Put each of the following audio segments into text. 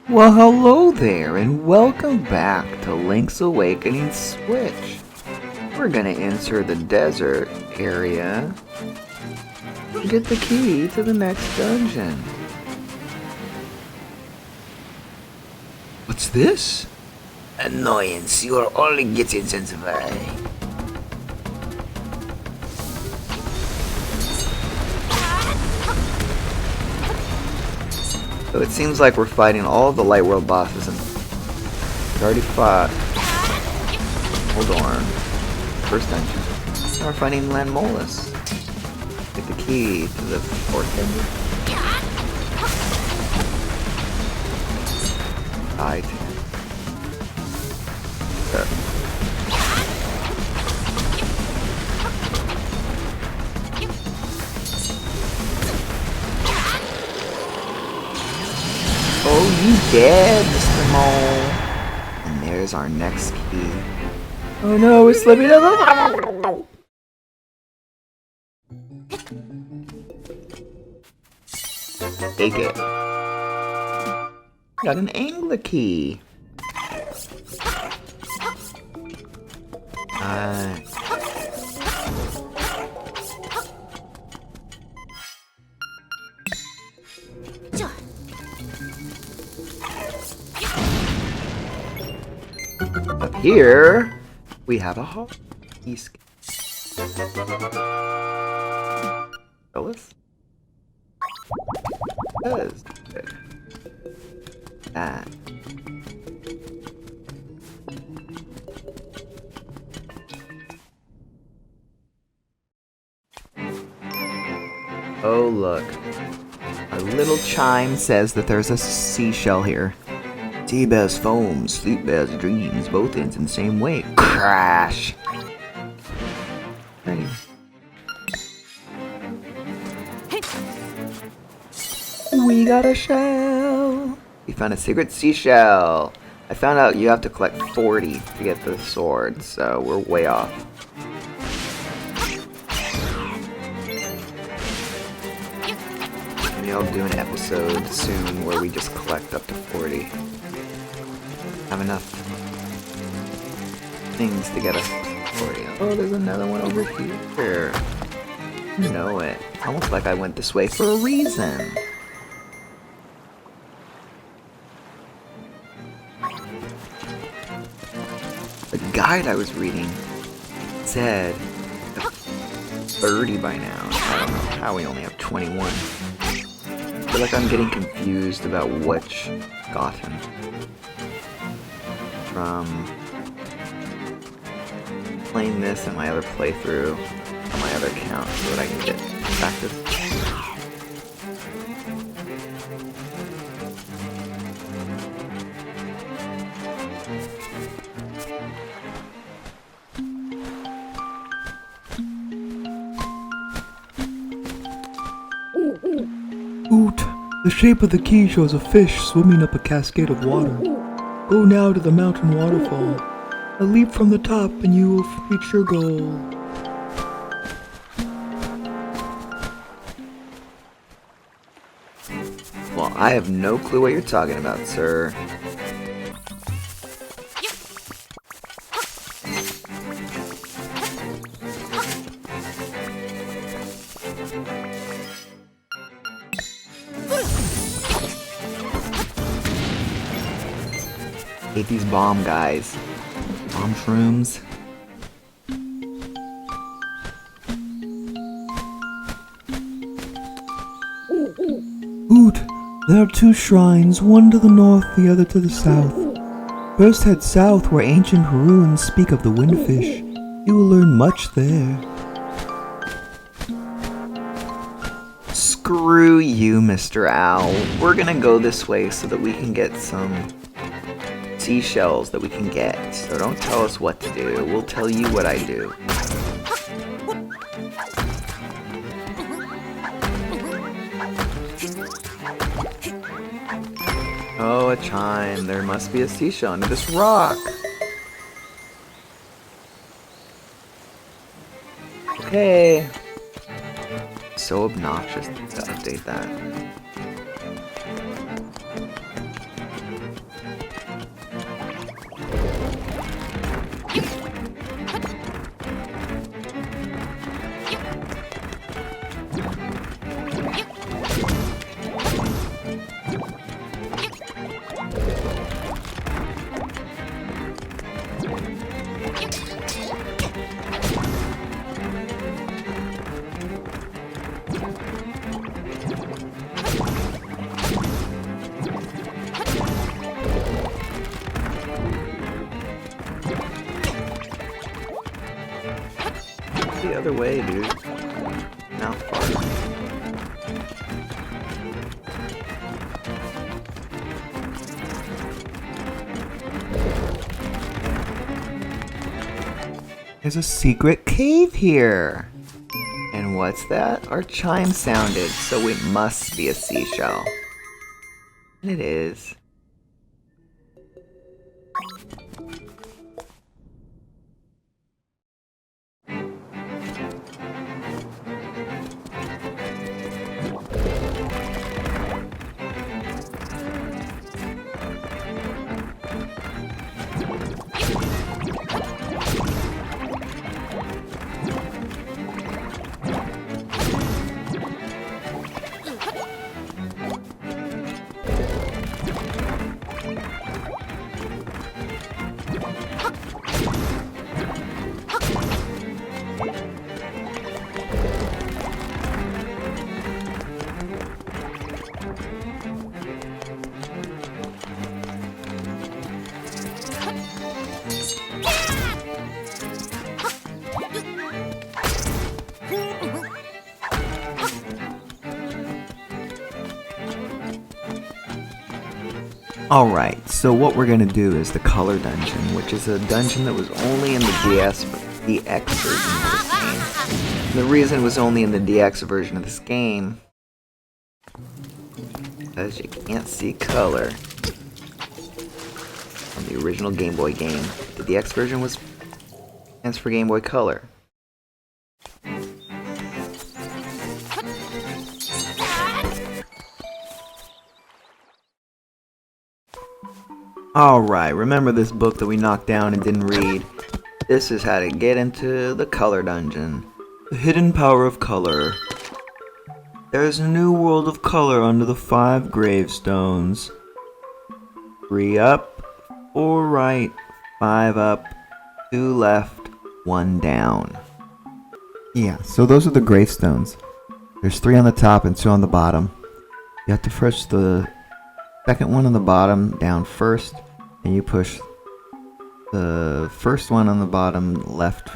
Well, hello there, and welcome back to Link's Awakening Switch. We're gonna enter the desert area to get the key to the next dungeon. What's this? Annoyance, you are only getting intensified. So it seems like we're fighting all the Light World bosses and we already fought. Hold on. First dungeon. Now we're fighting Landmolus. Get the key to the fourth dungeon. Item. Oh, you dead, Mr. Mole. And there's our next key. Oh no, we're slipping up. Take it. Got an angler key. Up here, we have a hall. Phyllis? Does that. Oh, look. Our little chime says that there's a seashell here. Sea bears foam, sleep bears dreams, both ends in the same way. Crash! Ready. We got a shell! We found a secret seashell! I found out you have to collect 40 to get the sword, so we're way off. Maybe I'll do an episode soon where we just collect up to 40. Have enough things to get us 40. Oh, there's another one over here. You know it. Almost like I went this way for a reason. The guide I was reading said 30 by now. I don't know how we only have 21. I feel like I'm getting confused about which got him. From playing this and my other playthrough on my other account so that I can get practice. Oot! The shape of the key shows a fish swimming up a cascade of water. Go now to the mountain waterfall. A leap from the top and you will reach your goal. Well, I have no clue what you're talking about, sir. Hate these bomb guys. Bomb shrooms. Oot! There are two shrines, one to the north, the other to the south. First head south where ancient runes speak of the windfish. You will learn much there. Screw you, Mr. Owl. We're gonna go this way so that we can get some seashells that we can get. So don't tell us what to do. We'll tell you what I do. Oh, a chime. There must be a seashell under this rock. Okay. So obnoxious to update that. other way, dude. Not far. There's a secret cave here. And what's that? Our chime sounded, so it must be a seashell. And it is. Alright, so what we're gonna do is the color dungeon, Which is a dungeon that was only in the DX version of this game. And the reason it was only in the DX version of this game because you can't see color on the original Game Boy game. The DX version was stands for Game Boy Color. Alright, remember this book that we knocked down and didn't read? This is how to get into the color dungeon. the hidden power of color. There is a new world of color under the 5 gravestones. 3 up, 4 right, 5 up, 2 left, 1 down. Yeah, so those are the gravestones. There's 3 on the top and 2 on the bottom. You have to push the second one on the bottom down first, and you push the first one on the bottom left.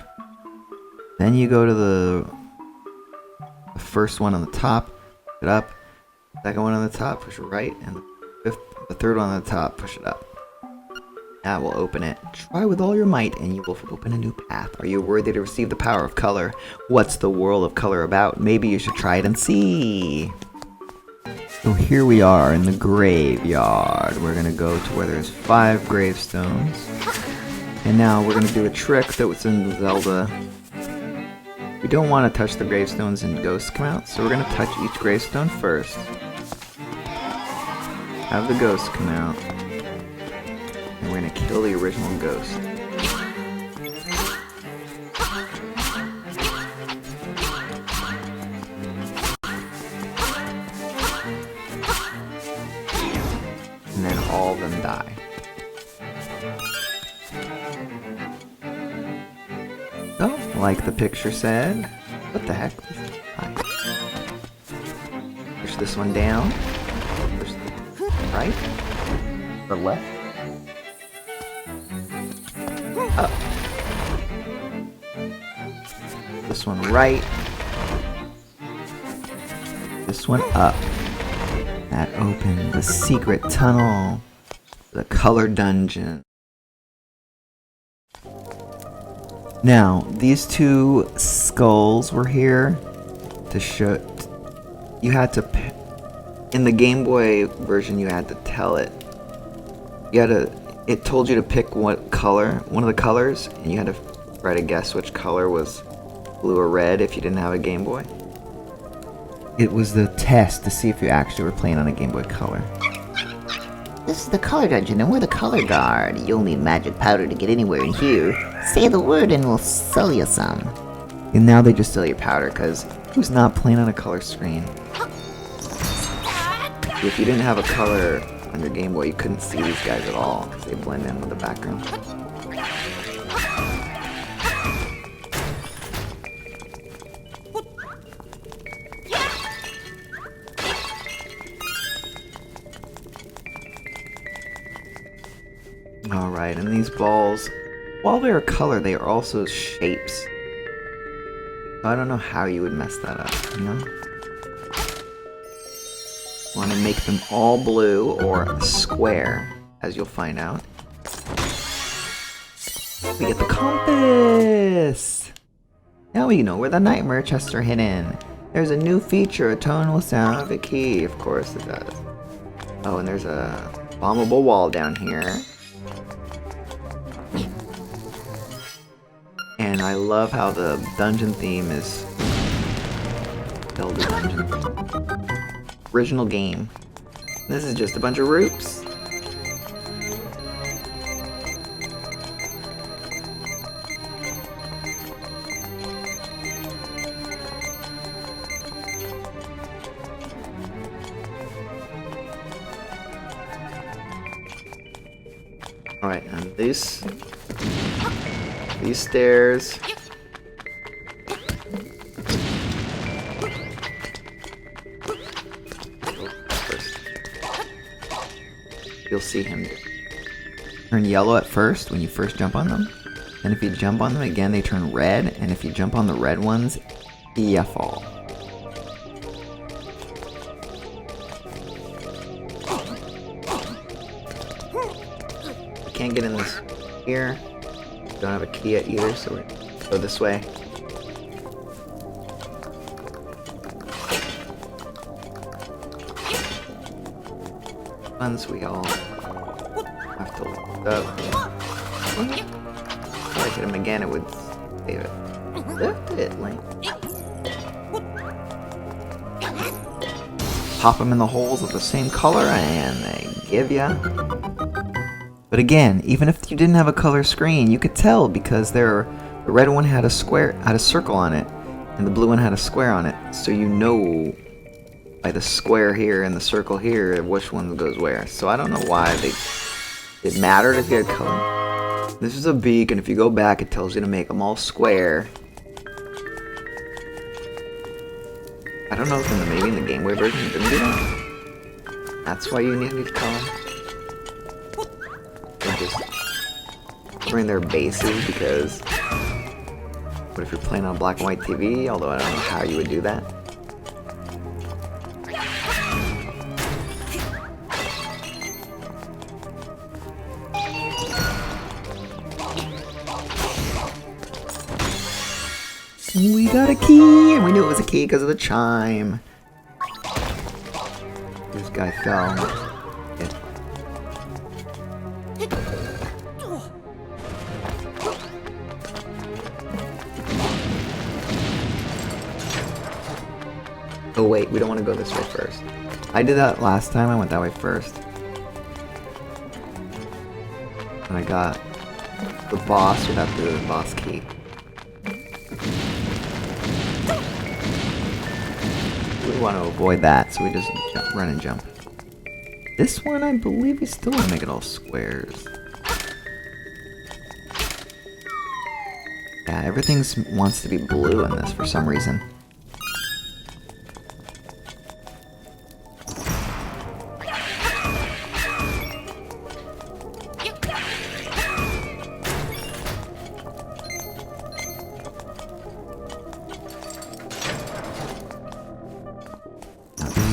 Then you go to the first one on the top, push it up. Second one on the top, push it right, and the third one on the top, push it up. That will open it. Try with all your might, and you will open a new path. Are you worthy to receive the power of color? What's the world of color about? Maybe you should try it and see. So here we are in the graveyard. We're gonna go to where there's 5 gravestones. And now we're gonna do a trick that was in Zelda. We don't want to touch the gravestones and ghosts come out, so we're gonna touch each gravestone first. Have the ghosts come out. And we're gonna kill the original ghost. And then all of them die. So, like the picture said, what the heck? Push this one down. Push the right. The left. Up. This one right. This one up. That opened the secret tunnel. The color dungeon. Now, these 2 skulls were here to show. You had to. In the Game Boy version, you had to tell it. You had to. It told you to pick what color, one of the colors, and you had to try to guess which color was blue or red if you didn't have a Game Boy. It was the test to see if you actually were playing on a Game Boy Color. This is the color dungeon, and we're the color guard. You'll need magic powder to get anywhere in here. Say the word and we'll sell you some. And now they just sell you powder, because who's not playing on a color screen? If you didn't have a color on your Game Boy, you couldn't see these guys at all, because they blend in with the background. Alright, and these balls, while they're color, they are also shapes. I don't know how you would mess that up, you know? Want to make them all blue or a square, as you'll find out. We get the compass! Now we know where the nightmare chests are hidden. There's a new feature, a tone will sound like a key. Of course it does. Oh, and there's a bombable wall down here. And I love how the dungeon theme is Zelda Dungeon. Original game. This is just a bunch of roops. Alright, and these stairs. First, you'll see him turn yellow at first when you first jump on them. And if you jump on them again, they turn red. And if you jump on the red ones, you fall. Can't get in this here. Don't have a key yet either, so we go this way. Once we all have to look up. If I hit him again, it would save it. Lift it, Link. Pop them in the holes of the same color, and they give ya. But again, even if you didn't have a color screen, you could tell because the red one had a circle on it, and the blue one had a square on it. So you know by the square here and the circle here which one goes where. So I don't know why it mattered if you had color. This is a beacon. If you go back, it tells you to make them all square. I don't know if maybe in the Game Boy version it didn't do that. That's why you needed color. Just covering their bases because what if you're playing on a black and white TV? Although I don't know how you would do that. We got a key, and we knew it was a key because of the chime. This guy fell. Yeah. Oh wait, we don't want to go this way first. I did that last time, I went that way first. And I got the boss without the boss key. We want to avoid that, so we just run and jump. This one, I believe we still want to make it all squares. Yeah, everything wants to be blue in this for some reason.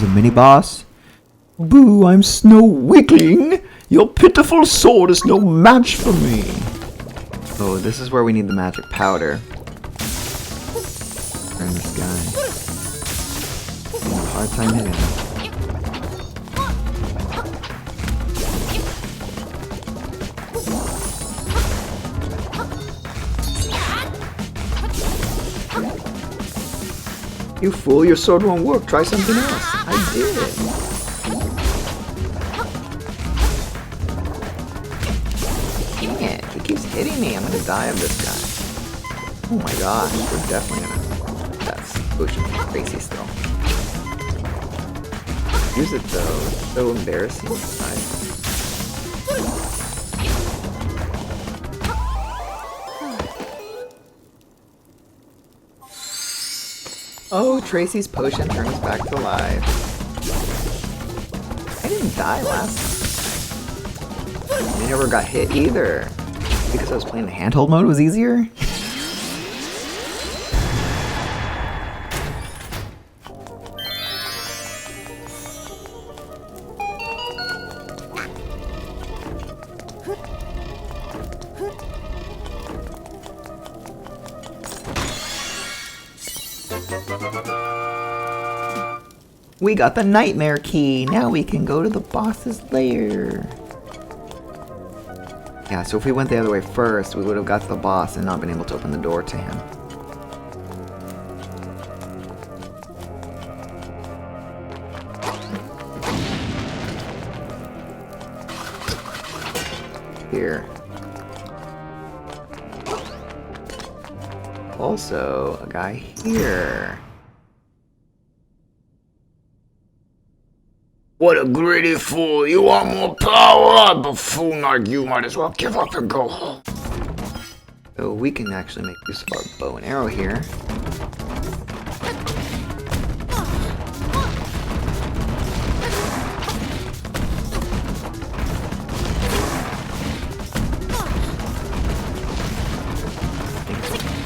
A mini boss. Boo, I'm Snow Weakling. Your pitiful sword is no match for me. Oh, this is where we need the magic powder. Turn this guy. I have a hard time hitting him. You fool, your sword won't work. Try something else. I did. Dang it, he keeps hitting me. I'm gonna die of this guy. Oh my gosh, we're definitely gonna... That's pushing crazy still. Use it though. It's so embarrassing. Oh, Tracy's potion turns back to life. I didn't die last time. I never got hit either. Because I was playing the handheld mode was easier? We got the nightmare key. Now we can go to the boss's lair. Yeah, so if we went the other way first, we would have got to the boss and not been able to open the door to him. Here. Also, a guy here. What a greedy fool! You want more power? A buffoon like you might as well give up and go home. So we can actually make use of our bow and arrow here.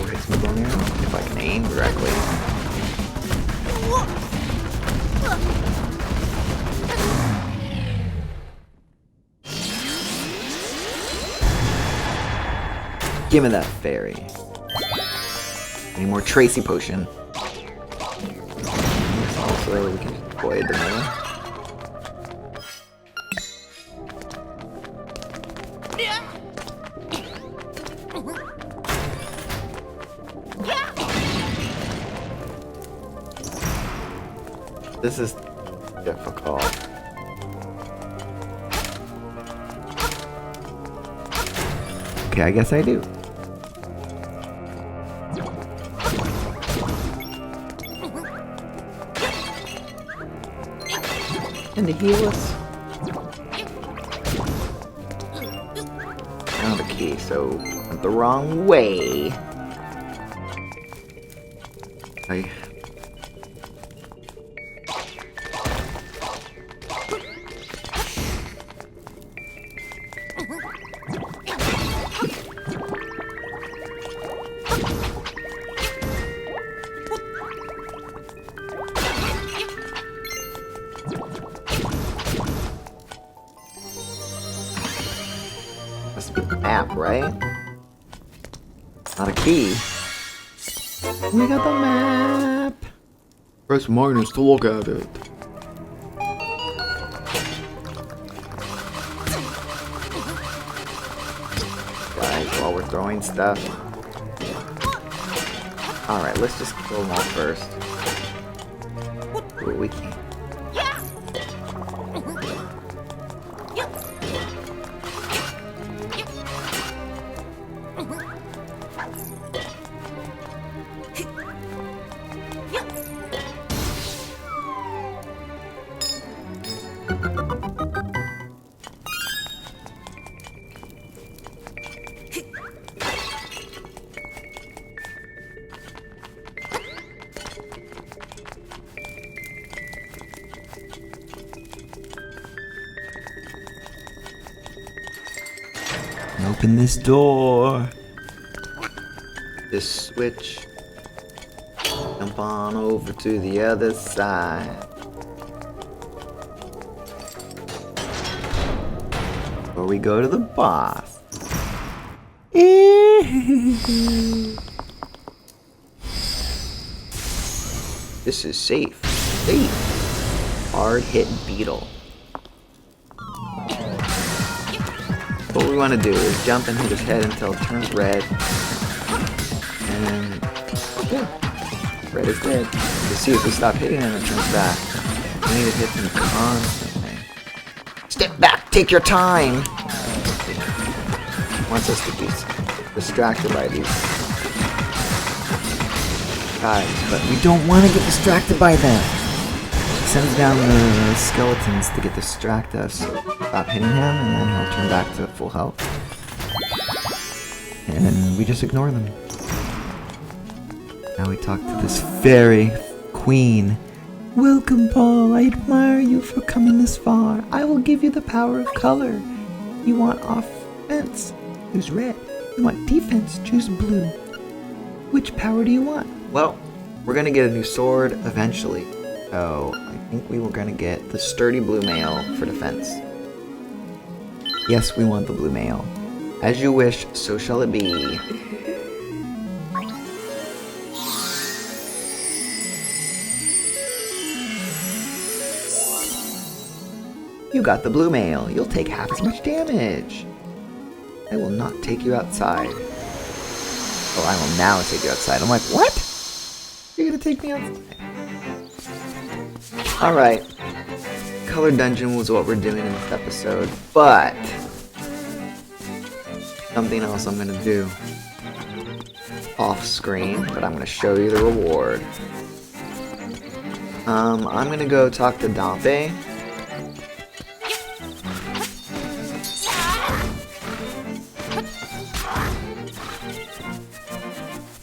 Hits my bow and arrow if I can aim correctly. Give me that fairy. Any more Tracy potion. Also, we can avoid the melee. This is difficult. Okay, I guess I do. And to heal us. Now the key, so went the wrong way. Must be an app, right? Not a key. We got the map. Press minus to look at it. Guys, while we're throwing stuff. Alright, let's just kill them all first. Ooh, we can't. Open this door. This switch. Jump on over to the other side. Before we go to the boss. This is safe. Safe. Hard hit beetle. What we want to do is jump and hit his head until it turns red. And yeah, red is dead. You see, if we stop hitting him, it turns back. We need to hit him constantly. Step back, take your time. Wants us to be distracted by these guys, but we don't want to get distracted by them. Sends down the skeletons to get distracted us. Stop hitting him, and then he'll turn back to full health. And we just ignore them. Now we talk to this fairy queen. Welcome, Paul. I admire you for coming this far. I will give you the power of color. You want offense? Choose red. You want defense? Choose blue. Which power do you want? Well, we're gonna get a new sword eventually. So I think we were gonna get the sturdy blue mail for defense. Yes, we want the blue mail. As you wish, so shall it be. You got the blue mail. You'll take half as much damage. I will not take you outside. Oh, I will now take you outside. I'm like, what? You're gonna take me outside? Alright. Color Dungeon was what we're doing in this episode, but something else I'm gonna do off screen, but I'm gonna show you the reward. I'm gonna go talk to Dampe.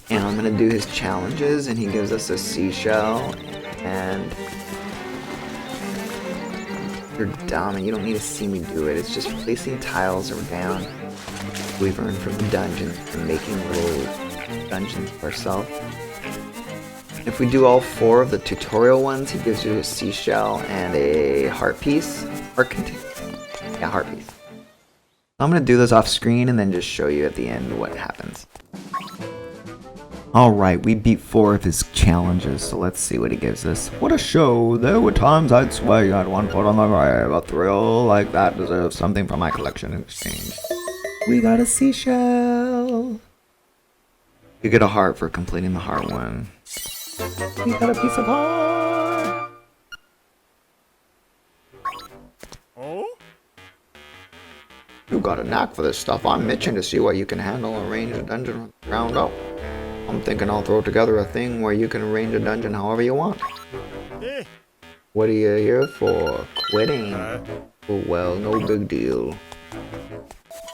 And I'm gonna do his challenges, and he gives us a seashell, and you're dumb and you don't need to see me do it. It's just placing tiles around we've earned from the dungeon and making little dungeons for ourselves. If we do all 4 of the tutorial ones, he gives you a seashell and a heart piece. Heart piece. I'm gonna do this off screen and then just show you at the end what happens. Alright, we beat 4 of his challenges, so let's see what he gives us. What a show! There were times I'd swear you had one foot on the grave. A thrill like that deserves something from my collection in exchange. We got a seashell! You get a heart for completing the heart one. We got a piece of heart! You got a knack for this stuff. I'm itching to see what you can handle and arrange a dungeon from the ground up. I'm thinking I'll throw together a thing where you can arrange a dungeon however you want. What are you here for? Quitting? Oh well, no big deal.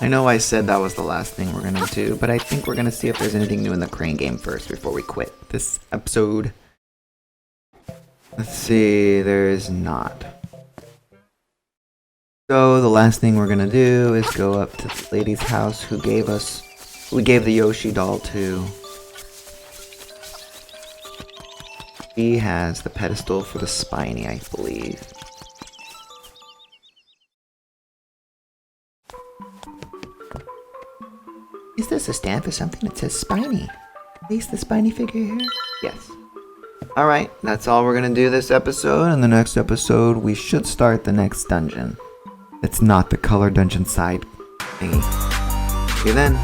I know I said that was the last thing we're gonna do, but I think we're gonna see if there's anything new in the crane game first before we quit this episode. Let's see, there is not. So the last thing we're gonna do is go up to the lady's house who gave the Yoshi doll to. She has the pedestal for the spiny, I believe. Is this a stamp or something that says spiny? Is the spiny figure here? Yes. Alright, that's all we're gonna do this episode. In the next episode, we should start the next dungeon. It's not the color dungeon side thingy. See you then.